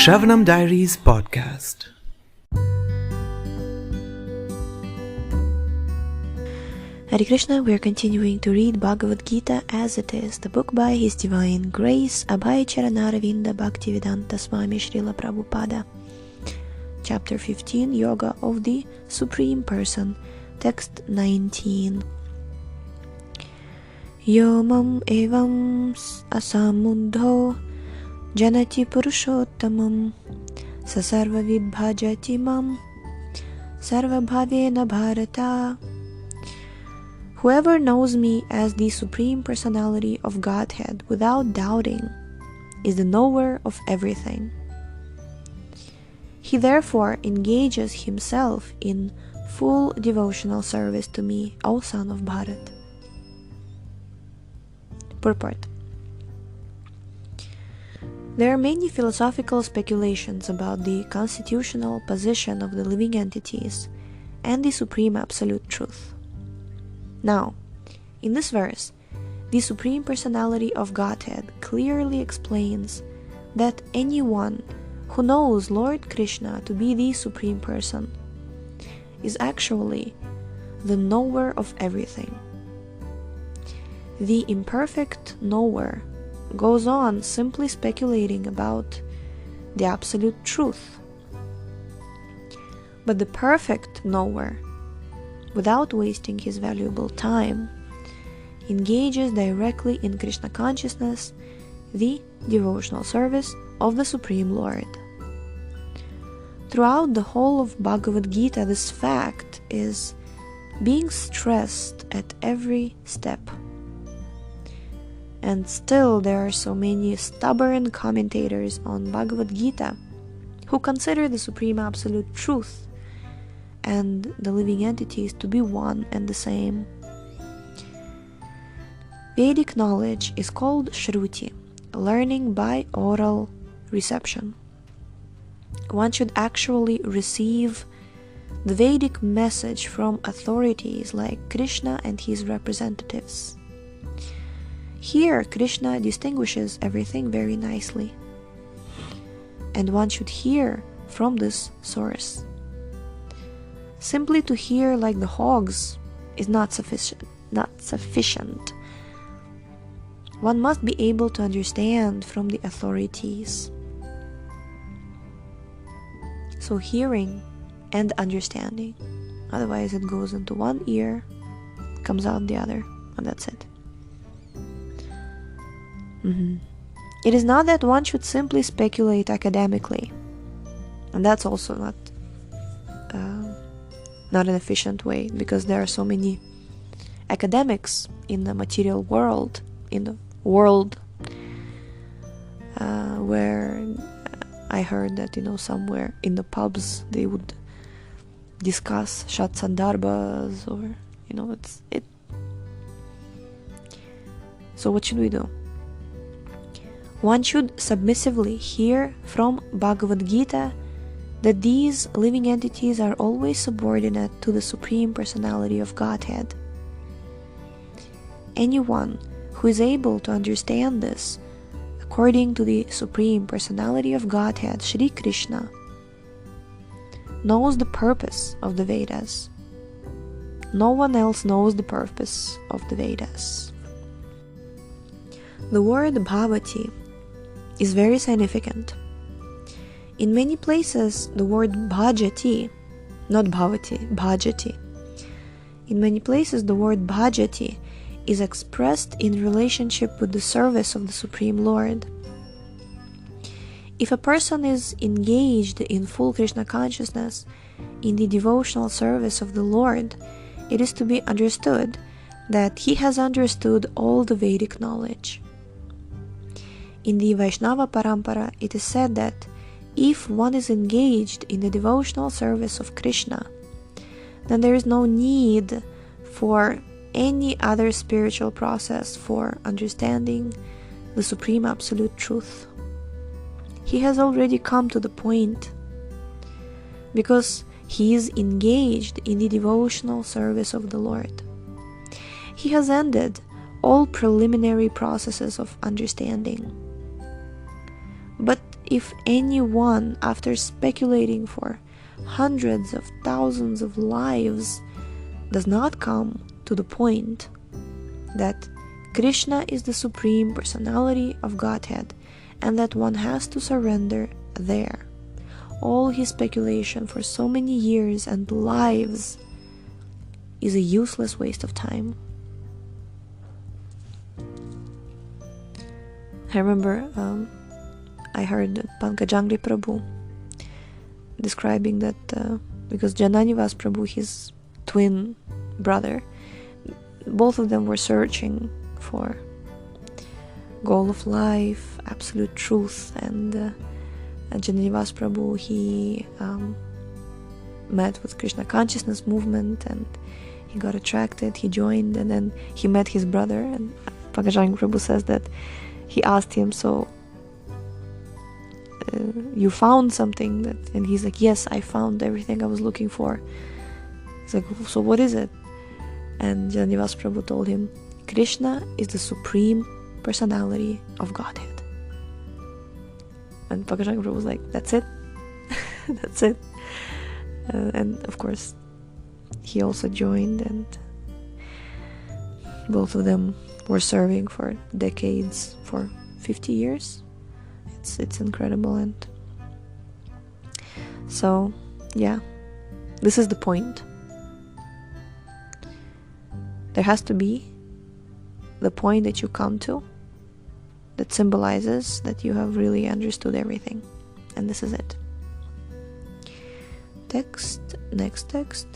Shravanam Diaries podcast. Hare Krishna, we are continuing to read Bhagavad Gita as it is, the book by His Divine Grace, Abhay Charanaravinda Bhaktivedanta Swami Srila Prabhupada. Chapter 15, Yoga of the Supreme Person, text 19. Yomam evam asamudho janati purushottamam sasarva vidbhajati mam sarva bhavena bharata. Whoever knows me as the Supreme Personality of Godhead without doubting is the knower of everything. He therefore engages himself in full devotional service to me, O son of Bharat. Purport. There are many philosophical speculations about the constitutional position of the living entities and the Supreme Absolute Truth. Now, in this verse, the Supreme Personality of Godhead clearly explains that anyone who knows Lord Krishna to be the Supreme Person is actually the knower of everything. The imperfect knower goes on simply speculating about the absolute truth. But the perfect knower, without wasting his valuable time, engages directly in Krishna consciousness, the devotional service of the Supreme Lord. Throughout the whole of Bhagavad Gita, this fact is being stressed at every step. And still there are so many stubborn commentators on Bhagavad Gita who consider the Supreme Absolute Truth and the living entities to be one and the same. Vedic knowledge is called Shruti, learning by oral reception. One should actually receive the Vedic message from authorities like Krishna and his representatives. Here, Krishna distinguishes everything very nicely, and one should hear from this source. Simply to hear like the hogs is not sufficient. One must be able to understand from the authorities. So hearing and understanding. Otherwise it goes into one ear, comes out the other, and that's it. It is not that one should simply speculate academically, and that's also not an efficient way, because there are so many academics in the material world, where I heard that somewhere in the pubs they would discuss Shat Sandarbhas, or it's it. So what should we do? One should submissively hear from Bhagavad Gita that these living entities are always subordinate to the Supreme Personality of Godhead. Anyone who is able to understand this according to the Supreme Personality of Godhead, Shri Krishna, knows the purpose of the Vedas. No one else knows the purpose of the Vedas. The word bhavati is very significant. In many places, the word bhajati, not bhavati, bhajati. In many places, the word bhajati is expressed in relationship with the service of the Supreme Lord. If a person is engaged in full Krishna consciousness in the devotional service of the Lord, it is to be understood that he has understood all the Vedic knowledge. In the Vaishnava Parampara, it is said that if one is engaged in the devotional service of Krishna, then there is no need for any other spiritual process for understanding the Supreme Absolute Truth. He has already come to the point, because he is engaged in the devotional service of the Lord. He has ended all preliminary processes of understanding. But if anyone, after speculating for hundreds of thousands of lives, does not come to the point that Krishna is the Supreme Personality of Godhead and that one has to surrender there, all his speculation for so many years and lives is a useless waste of time. I remember I heard Pankajangri Prabhu describing that because Jananivas Prabhu, his twin brother, both of them were searching for goal of life, absolute truth, and Jananivas Prabhu, he met with Krishna consciousness movement and he got attracted, he joined, and then he met his brother, and Pankajangri Prabhu says that he asked him, so you found something? And he's like, yes, I found everything I was looking for. He's like, so what is it? And Jananivas Prabhu told him, Krishna is the Supreme Personality of Godhead. And Pankajangri Prabhu was like, that's it? That's it? And of course, he also joined, and both of them were serving for decades, for 50 years. It's incredible. And so, yeah, this is the point. There has to be the point that you come to that symbolizes that you have really understood everything. And this is it. Next text.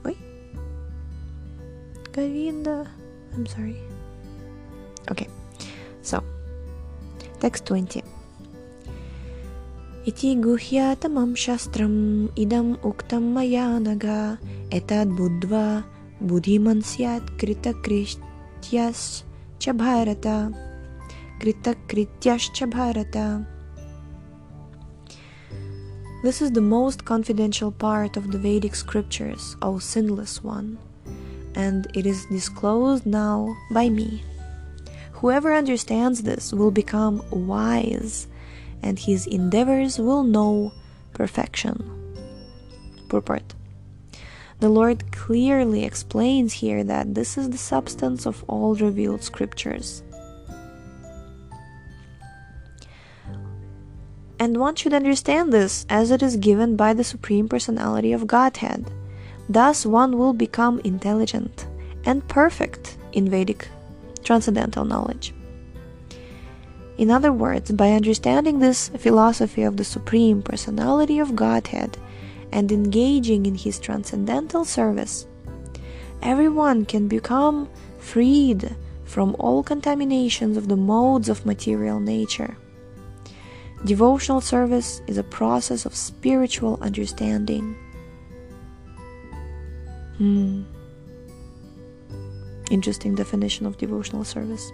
Wait. Govinda. I'm sorry. Okay. So, text 20. Iti guhyatamam shastram idam uktam maya naga etad buddva buddhiman syat kritakrityas cha bharata kritakrityas cha bharata. This is the most confidential part of the Vedic scriptures, O sinless one, and it is disclosed now by me. Whoever understands this will become wise, and his endeavors will know perfection. Purport. The Lord clearly explains here that this is the substance of all revealed scriptures. And one should understand this as it is given by the Supreme Personality of Godhead. Thus one will become intelligent and perfect in Vedic transcendental knowledge. In other words, by understanding this philosophy of the Supreme Personality of Godhead and engaging in his transcendental service, everyone can become freed from all contaminations of the modes of material nature. Devotional service is a process of spiritual understanding. Interesting definition of devotional service.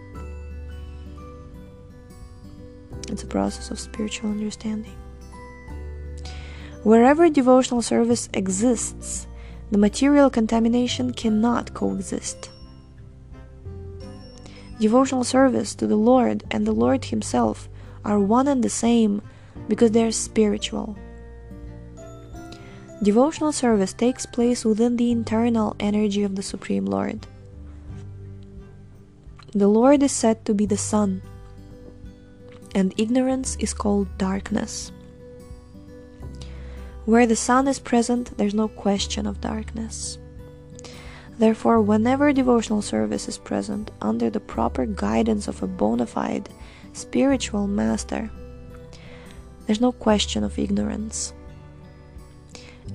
It's a process of spiritual understanding. Wherever devotional service exists, the material contamination cannot coexist. Devotional service to the Lord and the Lord Himself are one and the same because they are spiritual. Devotional service takes place within the internal energy of the Supreme Lord. The Lord is said to be the sun, and ignorance is called darkness. Where the sun is present, there's no question of darkness. Therefore, whenever devotional service is present under the proper guidance of a bona fide spiritual master, there's no question of ignorance.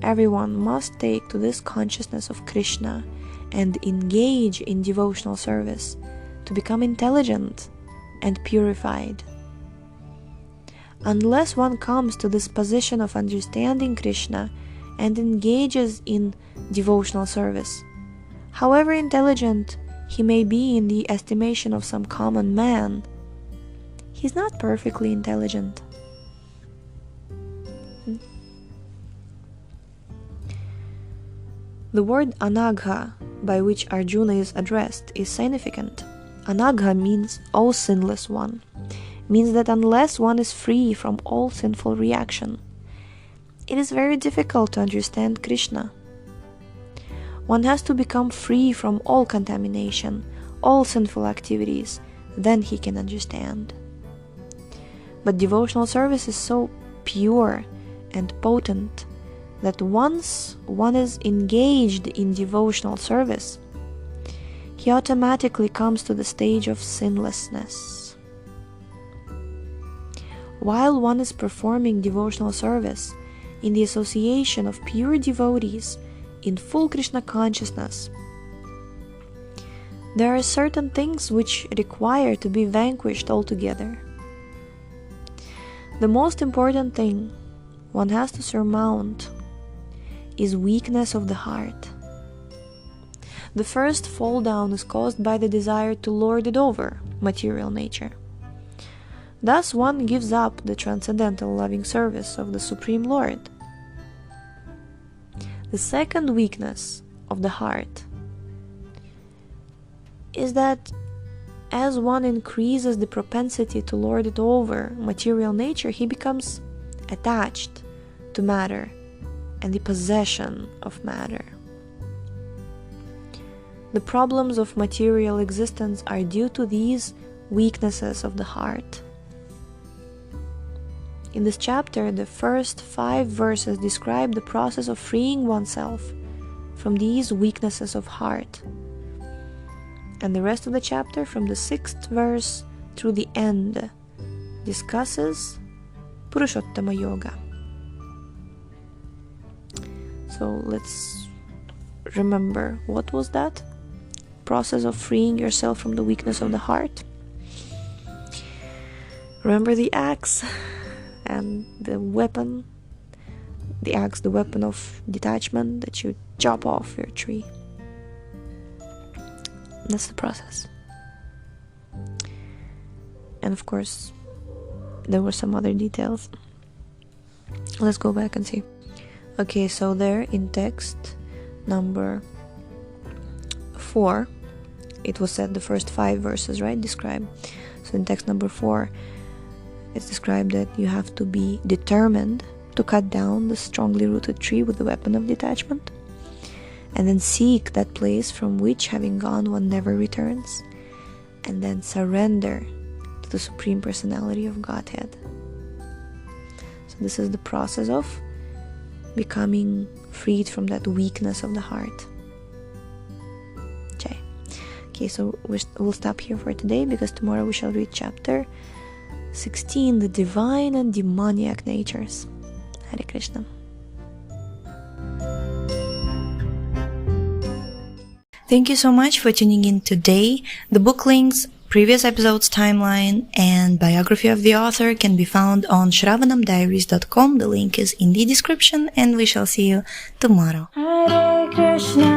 Everyone must take to this consciousness of Krishna and engage in devotional service to become intelligent and purified. Unless one comes to this position of understanding Krishna and engages in devotional service, however intelligent he may be in the estimation of some common man, he's not perfectly intelligent. The word anagha, by which Arjuna is addressed, is significant. Anagha means, O sinless one. means that unless one is free from all sinful reaction, it is very difficult to understand Krishna. One has to become free from all contamination, all sinful activities, then he can understand. But devotional service is so pure and potent that once one is engaged in devotional service, he automatically comes to the stage of sinlessness. While one is performing devotional service in the association of pure devotees in full Krishna consciousness, there are certain things which require to be vanquished altogether. The most important thing one has to surmount is weakness of the heart. The first fall down is caused by the desire to lord it over material nature. Thus one gives up the transcendental loving service of the Supreme Lord. The second weakness of the heart is that as one increases the propensity to lord it over material nature, he becomes attached to matter and the possession of matter. The problems of material existence are due to these weaknesses of the heart. In this chapter, the first 5 verses describe the process of freeing oneself from these weaknesses of heart. And the rest of the chapter, from the 6th verse through the end, discusses Purushottama Yoga. So let's remember, what was that? Process of freeing yourself from the weakness of the heart. Remember the axe and the weapon. The axe, the weapon of detachment that you chop off your tree. That's the process. And of course, there were some other details. Let's go back and see. Okay, so there in text number 4, it was said the first 5 verses, right, describe. So in text number 4, it's described that you have to be determined to cut down the strongly rooted tree with the weapon of detachment, and then seek that place from which, having gone, one never returns, and then surrender to the Supreme Personality of Godhead. So this is the process of becoming freed from that weakness of the heart. Okay, so we'll stop here for today, because tomorrow we shall read chapter 16, the divine and demoniac natures. Hare Krishna. Thank you so much for tuning in today. The book links, previous episodes timeline, and biography of the author can be found on shravanamdiaries.com. The link is in the description, and we shall see you tomorrow. Hare Krishna